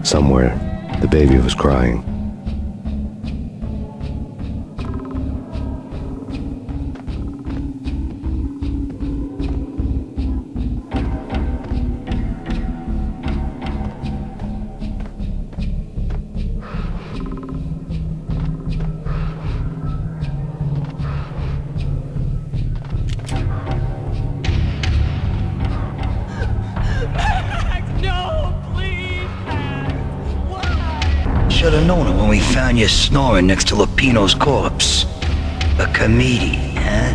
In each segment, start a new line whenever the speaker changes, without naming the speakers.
Somewhere, the baby was crying.
Should've known it when we found you snoring next to Lupino's corpse. A comedian, huh?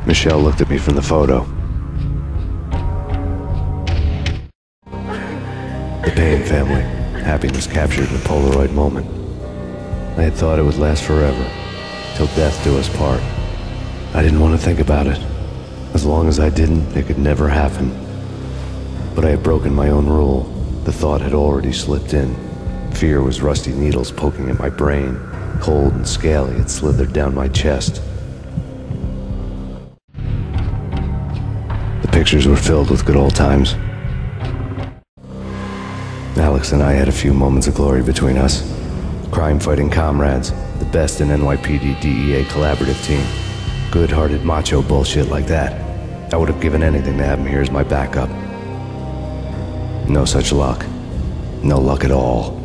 Michelle looked at me from the photo. The Payne family. Happiness captured in a Polaroid moment. I had thought it would last forever, till death do us part. I didn't want to think about it. As long as I didn't, it could never happen. But I had broken my own rule. The thought had already slipped in. Fear was rusty needles poking at my brain. Cold and scaly, it slithered down my chest. The pictures were filled with good old times. Alex and I had a few moments of glory between us. Crime-fighting comrades, the best in NYPD DEA collaborative team. Good-hearted macho bullshit like that. I would have given anything to have him here as my backup. No such luck. No luck at all.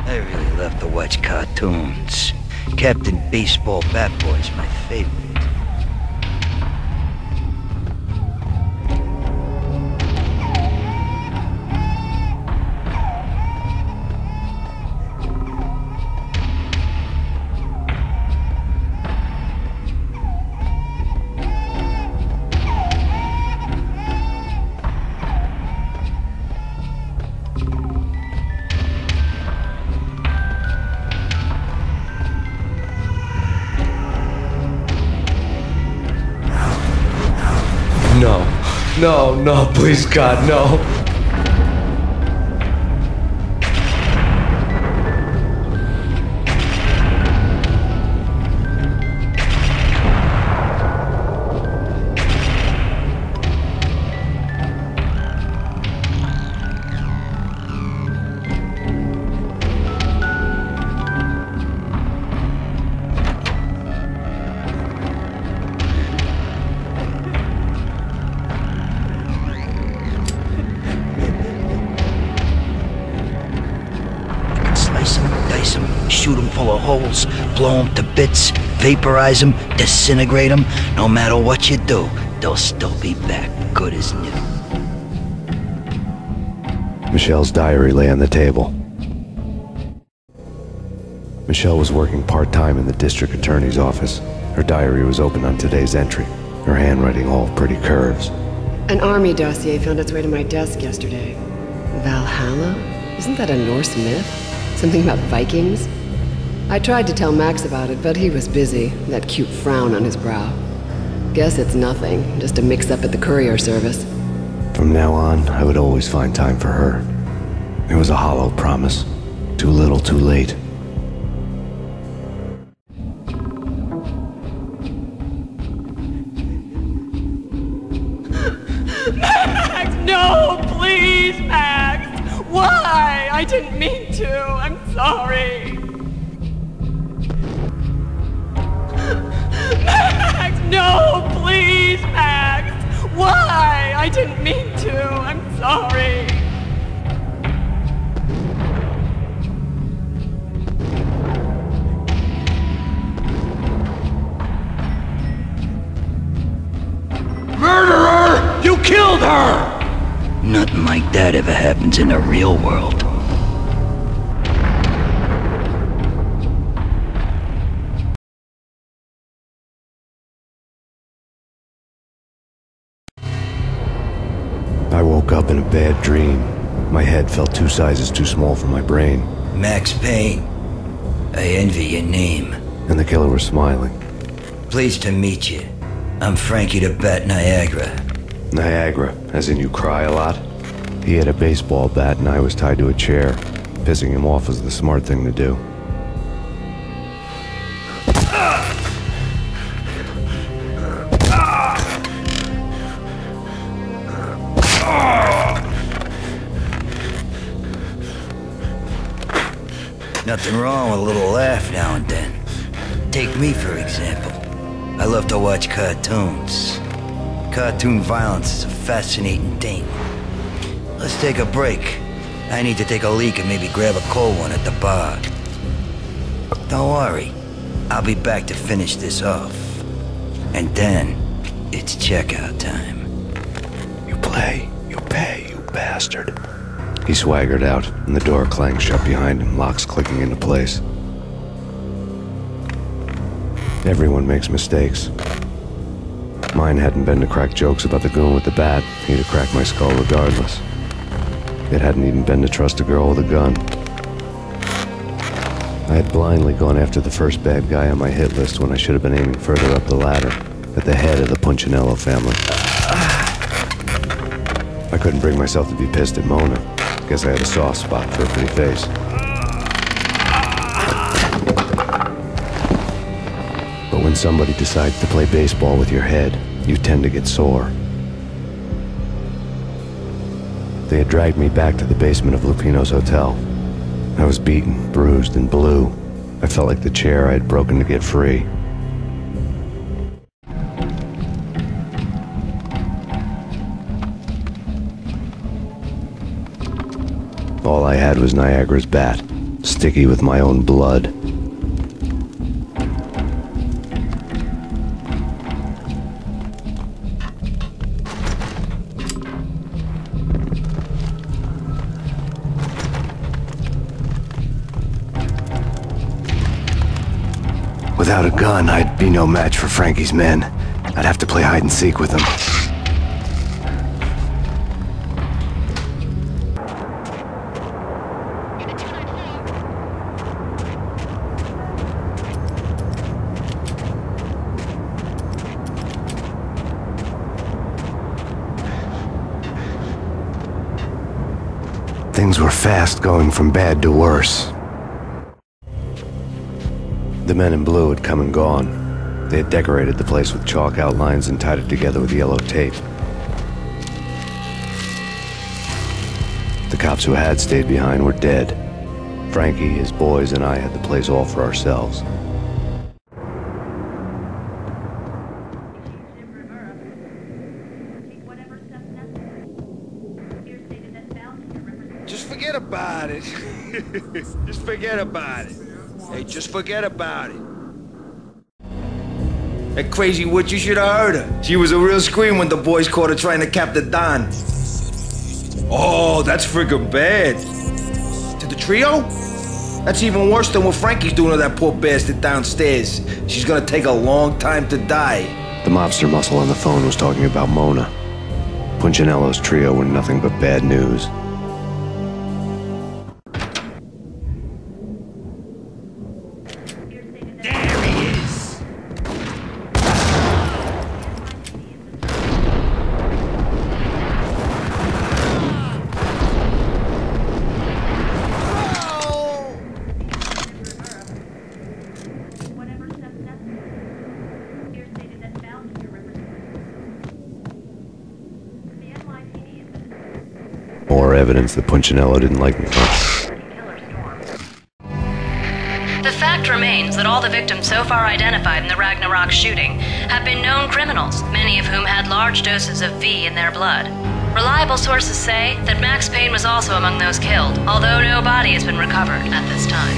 I really love to watch cartoons. Captain Baseball Bat Boy's my favorite.
No, please God, no.
Shoot them full of holes, blow them to bits, vaporize them, disintegrate them. No matter what you do, they'll still be back, good as new.
Michelle's diary lay on the table. Michelle was working part-time in the district attorney's office. Her diary was open on today's entry, her handwriting all pretty curves.
An army dossier found its way to my desk yesterday. Valhalla? Isn't that a Norse myth? Something about Vikings? I tried to tell Max about it, but he was busy, that cute frown on his brow. Guess it's nothing, just a mix-up at the courier service.
From now on, I would always find time for her. It was a hollow promise. Too little, too late.
Max, no, please, Max! Why? I didn't mean to. I'm sorry. Max, no, please, Max! Why? I didn't mean to. I'm sorry.
Murderer! You killed her! Not Nothing like that ever happens in the real world.
I woke up in a bad dream. My head felt 2 sizes too small for my brain.
Max Payne. I envy your name.
And the killer was smiling.
Pleased to meet you. I'm Frankie the Bat Niagara.
Niagara, as in you cry a lot? He had a baseball bat and I was tied to a chair. Pissing him off was the smart thing to do.
Nothing wrong with a little laugh now and then. Take me, for example. I love to watch cartoons. Cartoon violence is a fascinating thing. Let's take a break. I need to take a leak and maybe grab a cold one at the bar. Don't worry. I'll be back to finish this off. And then, it's checkout time.
You play, you pay, you bastard. He swaggered out, and the door clanged shut behind him, locks clicking into place. Everyone makes mistakes. Mine hadn't been to crack jokes about the goon with the bat. He'd have cracked my skull regardless. It hadn't even been to trust a girl with a gun. I had blindly gone after the first bad guy on my hit list when I should have been aiming further up the ladder, at the head of the Punchinello family. I couldn't bring myself to be pissed at Mona. Guess I had a soft spot for a pretty face. But when somebody decides to play baseball with your head, you tend to get sore. They had dragged me back to the basement of Lupino's hotel. I was beaten, bruised, and blue. I felt like the chair I had broken to get free. All I had was Niagara's bat, sticky with my own blood. Without a gun, I'd be no match for Frankie's men. I'd have to play hide and seek with them. Things were fast going from bad to worse. The men in blue had come and gone. They had decorated the place with chalk outlines and tied it together with yellow tape. The cops who had stayed behind were dead. Frankie, his boys, and I had the place all for ourselves.
Just forget about it. Just forget about it. Hey, just forget about it. That crazy witch, you should have heard her. She was a real scream when the boys caught her trying to cap the Don. Oh, that's friggin' bad. To the trio? That's even worse than what Frankie's doing to that poor bastard downstairs. She's gonna take a long time to die.
The mobster muscle on the phone was talking about Mona. Punchinello's trio were nothing but bad news. More evidence that Punchinello didn't like me much.
The fact remains that all the victims so far identified in the Ragnarok shooting have been known criminals, many of whom had large doses of V in their blood. Reliable sources say that Max Payne was also among those killed, although no body has been recovered at this time.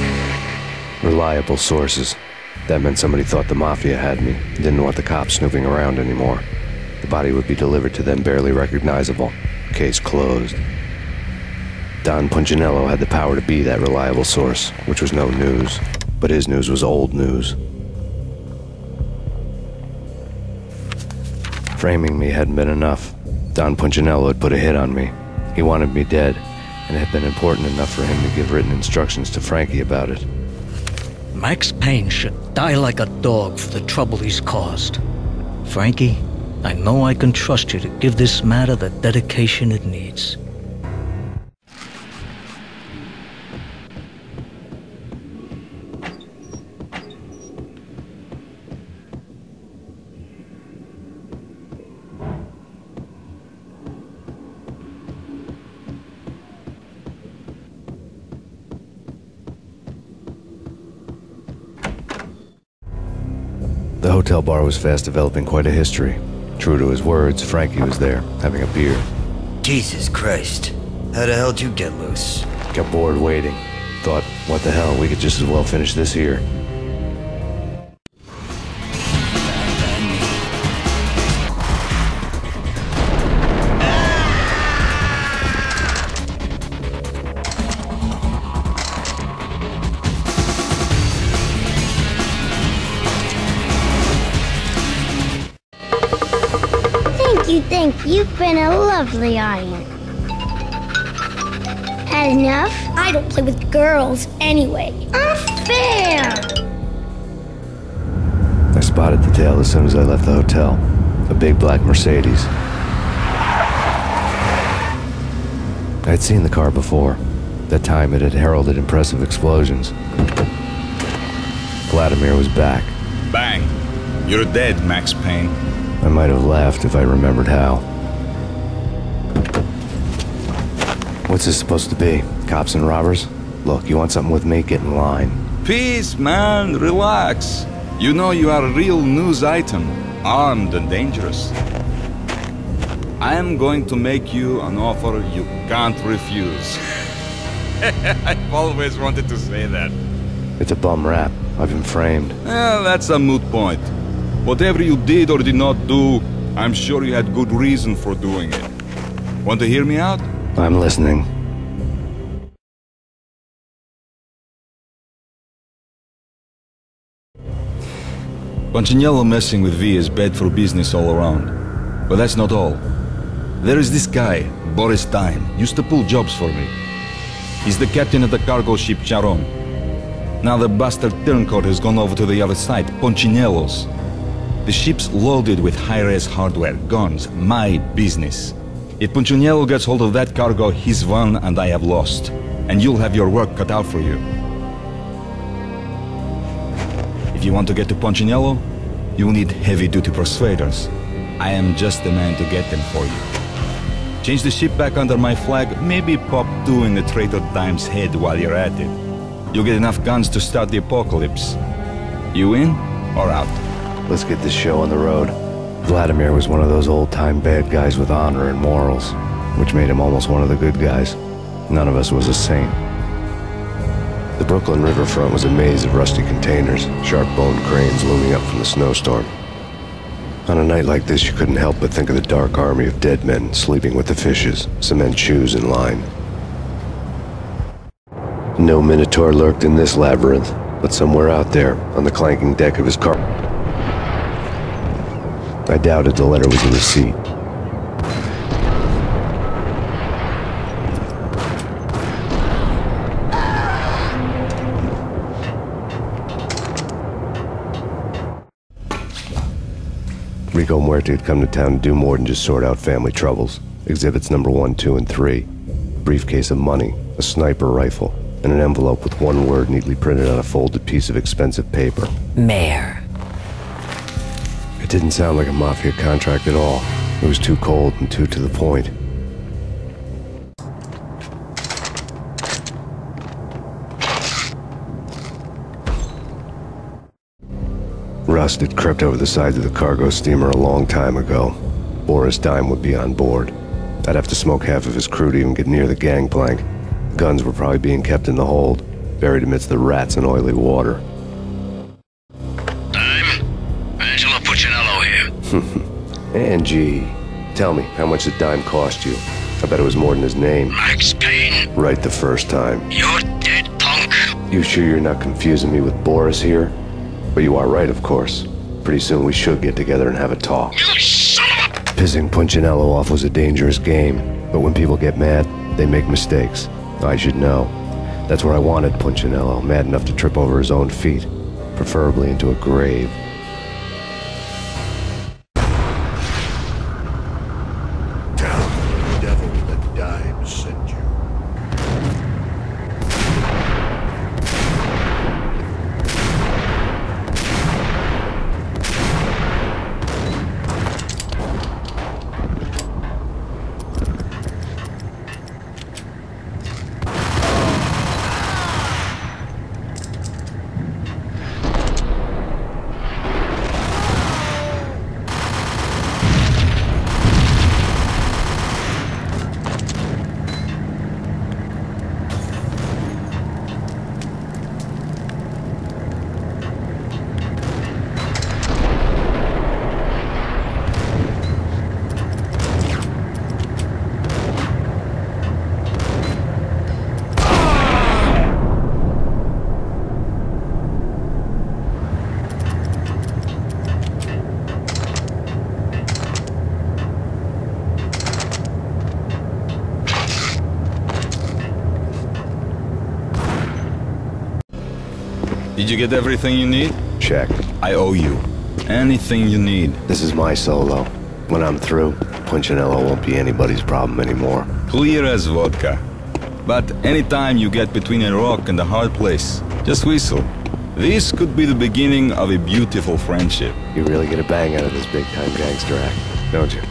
Reliable sources. That meant somebody thought the Mafia had me, didn't want the cops snooping around anymore. The body would be delivered to them barely recognizable, case closed. Don Punchinello had the power to be that reliable source, which was no news, but his news was old news. Framing me hadn't been enough. Don Punchinello had put a hit on me. He wanted me dead, and it had been important enough for him to give written instructions to Frankie about it.
Max Payne should die like a dog for the trouble he's caused. Frankie, I know I can trust you to give this matter the dedication it needs.
The hotel bar was fast developing quite a history. True to his words, Frankie was there, having a beer.
Jesus Christ. How the hell did you get loose?
Got bored waiting. Thought, what the hell, we could just as well finish this here.
Thank you. You've been a lovely audience. Had enough? I don't play with girls anyway. Unfair!
I spotted the tail as soon as I left the hotel. A big black Mercedes. I had seen the car before. That time it had heralded impressive explosions. Vladimir was back.
Bang! You're dead, Max Payne.
I might have laughed if I remembered how. What's this supposed to be? Cops and robbers? Look, you want something with me? Get in line.
Peace, man. Relax. You know you are a real news item. Armed and dangerous. I am going to make you an offer you can't refuse. I've always wanted to say that.
It's a bum rap. I've been framed.
Well, that's a moot point. Whatever you did or did not do, I'm sure you had good reason for doing it. Want to hear me out?
I'm listening.
Punchinello messing with V is bad for business all around. But that's not all. There is this guy, Boris Dime, used to pull jobs for me. He's the captain of the cargo ship Charon. Now the bastard turncoat has gone over to the other side, Punchinello's. The ship's loaded with high-res hardware, guns, my business. If Punchinello gets hold of that cargo, he's won and I have lost. And you'll have your work cut out for you. If you want to get to Punchinello, you'll need heavy-duty persuaders. I am just the man to get them for you. Change the ship back under my flag, maybe pop 2 in the traitor Dime's head while you're at it. You'll get enough guns to start the apocalypse. You in or out?
Let's get this show on the road. Vladimir was one of those old-time bad guys with honor and morals, which made him almost one of the good guys. None of us was a saint. The Brooklyn riverfront was a maze of rusty containers, sharp-boned cranes looming up from the snowstorm. On a night like this, you couldn't help but think of the dark army of dead men sleeping with the fishes, cement shoes in line. No Minotaur lurked in this labyrinth, but somewhere out there, on the clanking deck of his car. I doubted the letter was a receipt. Rico Muerte had come to town to do more than just sort out family troubles. Exhibits number 1, 2, and 3. A briefcase of money, a sniper rifle, and an envelope with one word neatly printed on a folded piece of expensive paper.
Mayor.
It didn't sound like a mafia contract at all. It was too cold and too to the point. Rust had crept over the sides of the cargo steamer a long time ago. Boris Dime would be on board. I'd have to smoke half of his crew to even get near the gangplank. Guns were probably being kept in the hold, buried amidst the rats and oily water. Angie, tell me, how much did Dime cost you? I bet it was more than his name.
Max Payne,
Right the first time.
you're dead, punk.
You sure you're not confusing me with Boris here? But you are right, of course. Pretty soon we should get together and have a talk.
You son of a...
Pissing Punchinello off was a dangerous game, but when people get mad, they make mistakes. I should know. That's where I wanted Punchinello, mad enough to trip over his own feet, preferably into a grave.
Tell the devil that died sent you.
Did you get everything you need?
Check.
I owe you. Anything you need.
This is my solo. When I'm through, Punchinello won't be anybody's problem anymore.
Clear as vodka. But anytime you get between a rock and a hard place, just whistle. This could be the beginning of a beautiful friendship.
You really get a bang out of this big-time gangster act, don't you?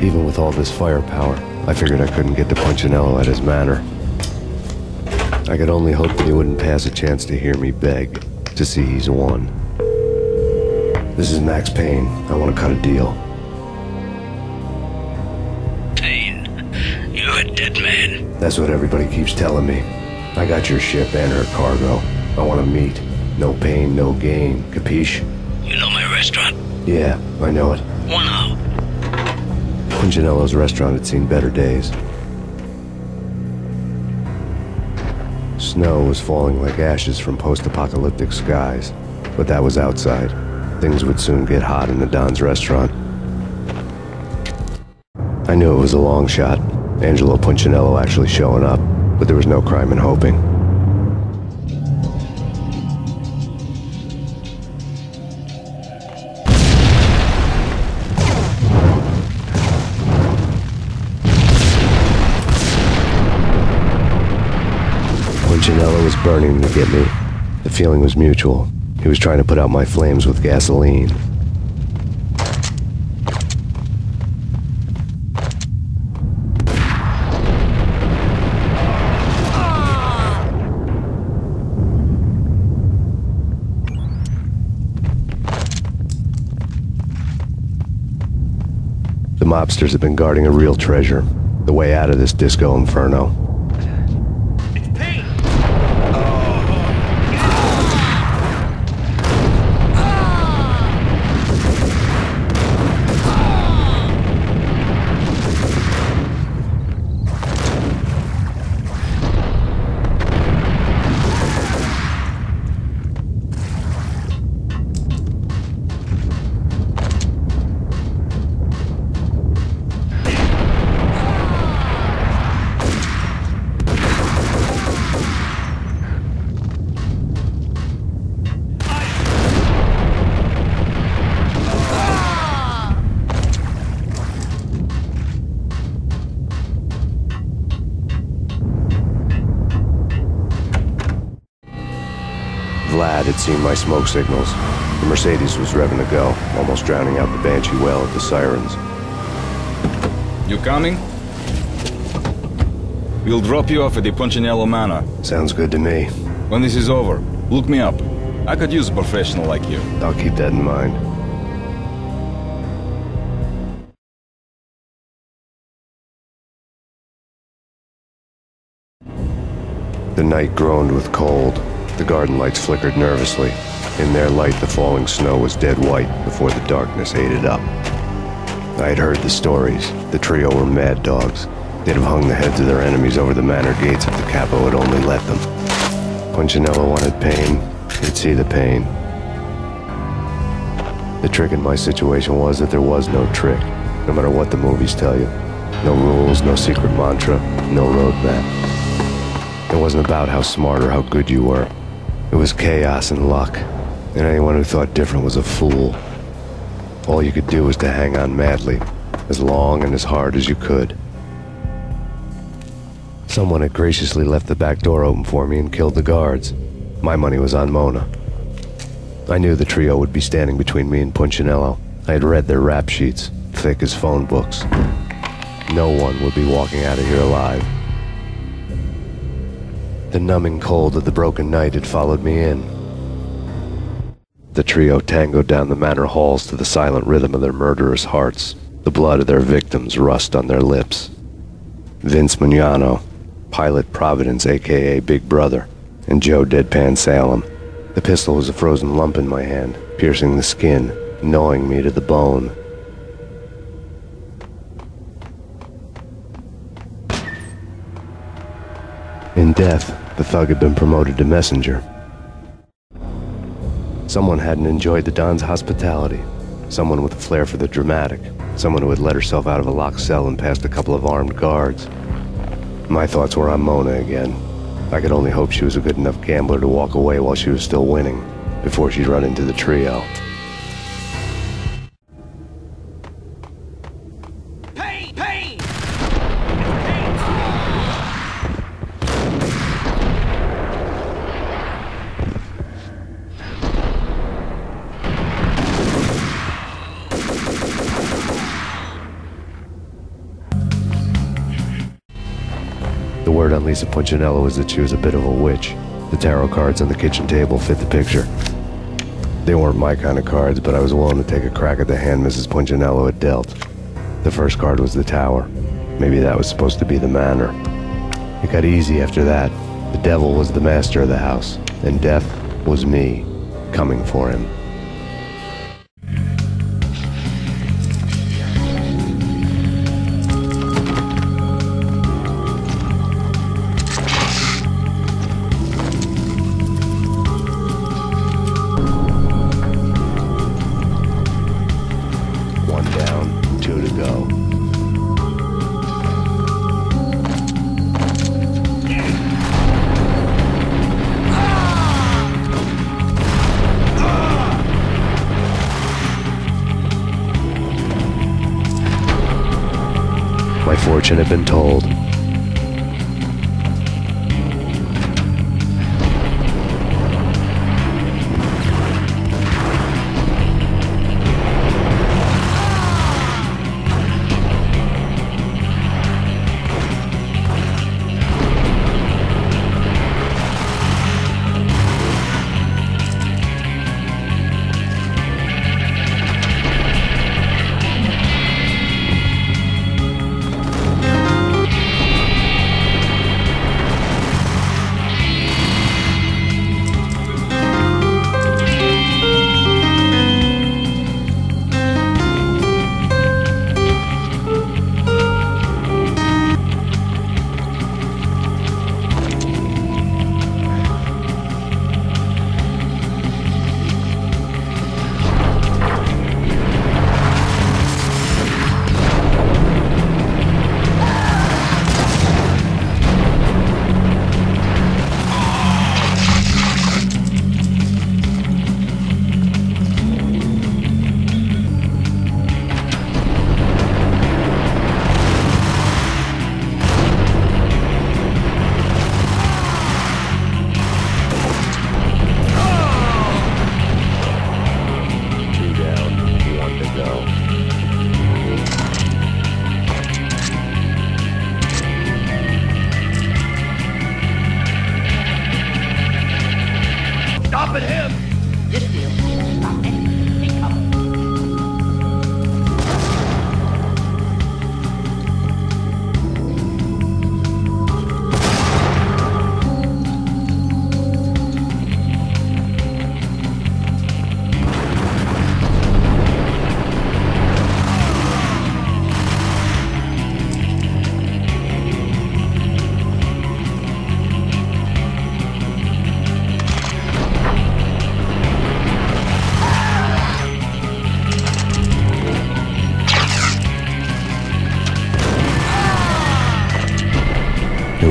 Even with all this firepower, I figured I couldn't get to Punchinello at his manor. I could only hope that he wouldn't pass a chance to hear me beg, to see he's won. This is Max Payne. I want to cut a deal.
Payne, you're a dead man.
That's what everybody keeps telling me. I got your ship and her cargo. I want to meet. No pain, no gain. Capiche?
You know my restaurant?
Yeah, I know it.
1 hour.
Punchinello's restaurant had seen better days. Snow was falling like ashes from post-apocalyptic skies, but that was outside. Things would soon get hot in the Don's restaurant. I knew it was a long shot, Angelo Punchinello actually showing up, but there was no crime in hoping. Punchinello was burning to get me. The feeling was mutual. He was trying to put out my flames with gasoline. The mobsters have been guarding a real treasure. The way out of this disco inferno. Vlad had seen my smoke signals. The Mercedes was revving to go, almost drowning out the Banshee well of the sirens.
You coming? We'll drop you off at the Punchinello Manor.
Sounds good to me.
When this is over, look me up. I could use a professional like you.
I'll keep that in mind. The night groaned with cold. The garden lights flickered nervously. In their light, the falling snow was dead white before the darkness ate it up. I had heard the stories. The trio were mad dogs. They'd have hung the heads of their enemies over the manor gates if the capo had only let them. Punchinello wanted Payne. He'd see the pain. The trick in my situation was that there was no trick, no matter what the movies tell you. No rules, no secret mantra, no roadmap. It wasn't about how smart or how good you were. It was chaos and luck, and anyone who thought different was a fool. All you could do was to hang on madly, as long and as hard as you could. Someone had graciously left the back door open for me and killed the guards. My money was on Mona. I knew the trio would be standing between me and Punchinello. I had read their rap sheets, thick as phone books. No one would be walking out of here alive. The numbing cold of the broken night had followed me in. The trio tangoed down the manor halls to the silent rhythm of their murderous hearts, the blood of their victims rust on their lips. Vince Mignano, Pilot Providence, a.k.a. Big Brother, and Joe Deadpan Salem. The pistol was a frozen lump in my hand, piercing the skin, gnawing me to the bone. In death, the thug had been promoted to messenger. Someone hadn't enjoyed the Don's hospitality. Someone with a flair for the dramatic. Someone who had let herself out of a locked cell and past a couple of armed guards. My thoughts were on Mona again. I could only hope she was a good enough gambler to walk away while she was still winning, before she'd run into the trio.
Payne! Payne!
The word on Lisa Punchinello was that she was a bit of a witch. The tarot cards on the kitchen table fit the picture. They weren't my kind of cards, but I was willing to take a crack at the hand Mrs. Punchinello had dealt. The first card was the tower. Maybe that was supposed to be the manor. It got easy after that. The devil was the master of the house, and death was me, coming for him. My fortune had been told.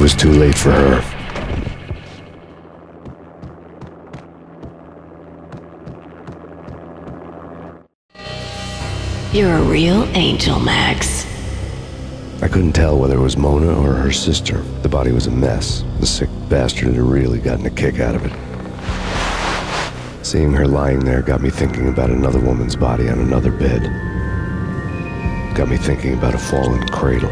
was too late for her.
You're a real angel, Max.
I couldn't tell whether it was Mona or her sister. The body was a mess. The sick bastard had really gotten a kick out of it. Seeing her lying there got me thinking about another woman's body on another bed. Got me thinking about a fallen cradle.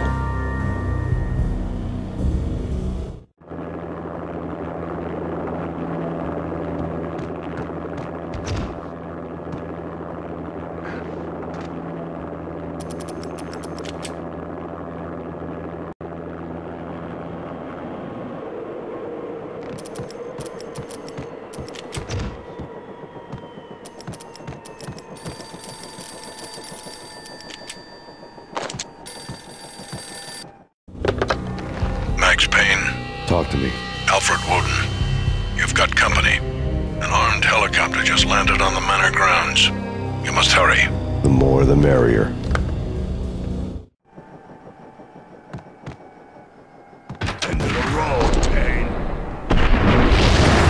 Payne.
Talk to me.
Alfred Woden. You've got company. An armed helicopter just landed on the manor grounds. You must hurry.
The more the merrier.
End of the road, Payne.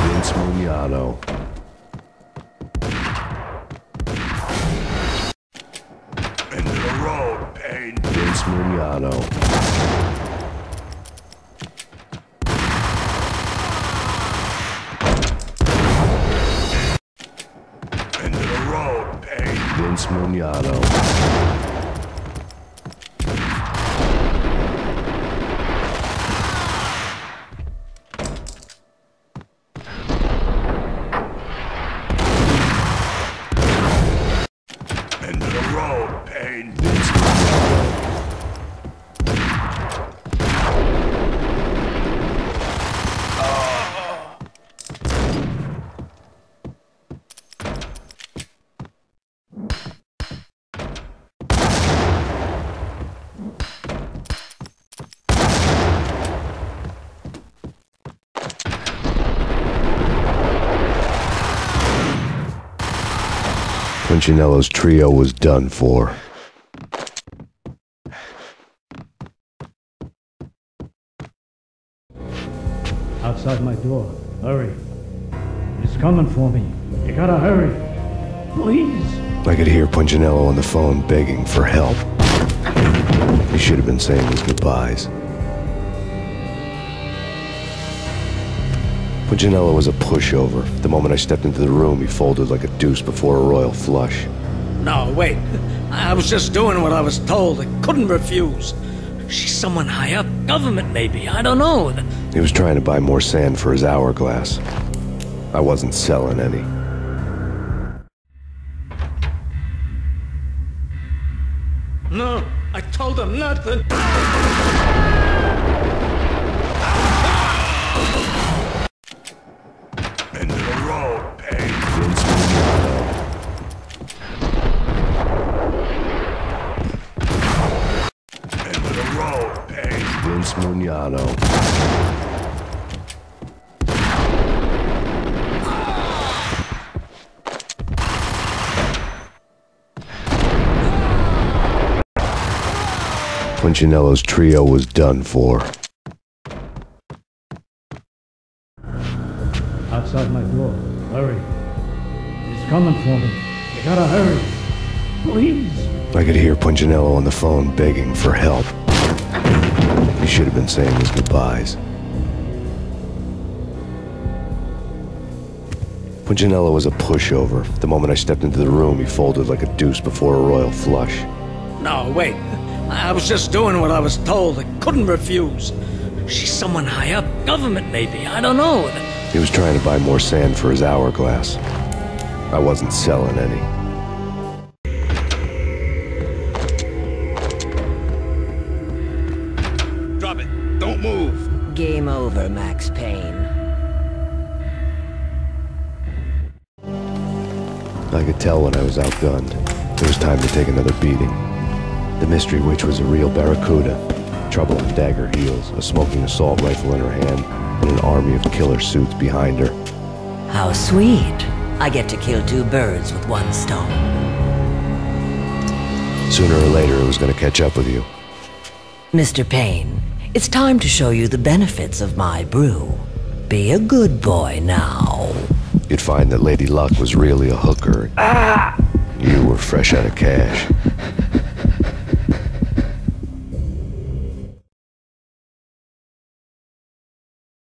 Vince Mugnano.
End of the road, Payne.
Vince Mugnano. Vince Mugnano.
End of the road, Payne.
Vince Mugnano. Punchinello's trio was done for.
Outside my door. Hurry. He's coming for me. You gotta hurry. Please.
I could hear Punchinello on the phone begging for help. He should have been saying his goodbyes. Punchinello was a pushover. The moment I stepped into the room, he folded like a deuce before a royal flush.
No, wait. I was just doing what I was told. I couldn't refuse. She's someone high up. Government, maybe. I don't know.
He was trying to buy more sand for his hourglass. I wasn't selling any.
No, I told him nothing.
End of the road, Payne.
Vince Mugnano.
End of the road, Payne.
Vince Mugnano. Punchinello's trio was done for.
Outside my door. Hurry. He's coming for me. You gotta hurry. Please.
I could hear Punchinello on the phone begging for help. He should have been saying his goodbyes. Punchinello was a pushover. The moment I stepped into the room, he folded like a deuce before a royal flush.
No, wait. I was just doing what I was told. I couldn't refuse. She's someone high up. Government, maybe. I don't know.
He was trying to buy more sand for his hourglass. I wasn't selling any.
Drop it. Don't move.
Game over, Max Payne.
I could tell when I was outgunned. It was time to take another beating. The mystery witch was a real barracuda. Trouble in dagger heels, a smoking assault rifle in her hand, and an army of killer suits behind her.
How sweet. I get to kill two birds with one stone.
Sooner or later, it was going to catch up with you.
Mr. Payne, It's time to show you the benefits of my brew. Be a good boy now.
You'd find that Lady Luck was really a hooker. You were fresh out of cash.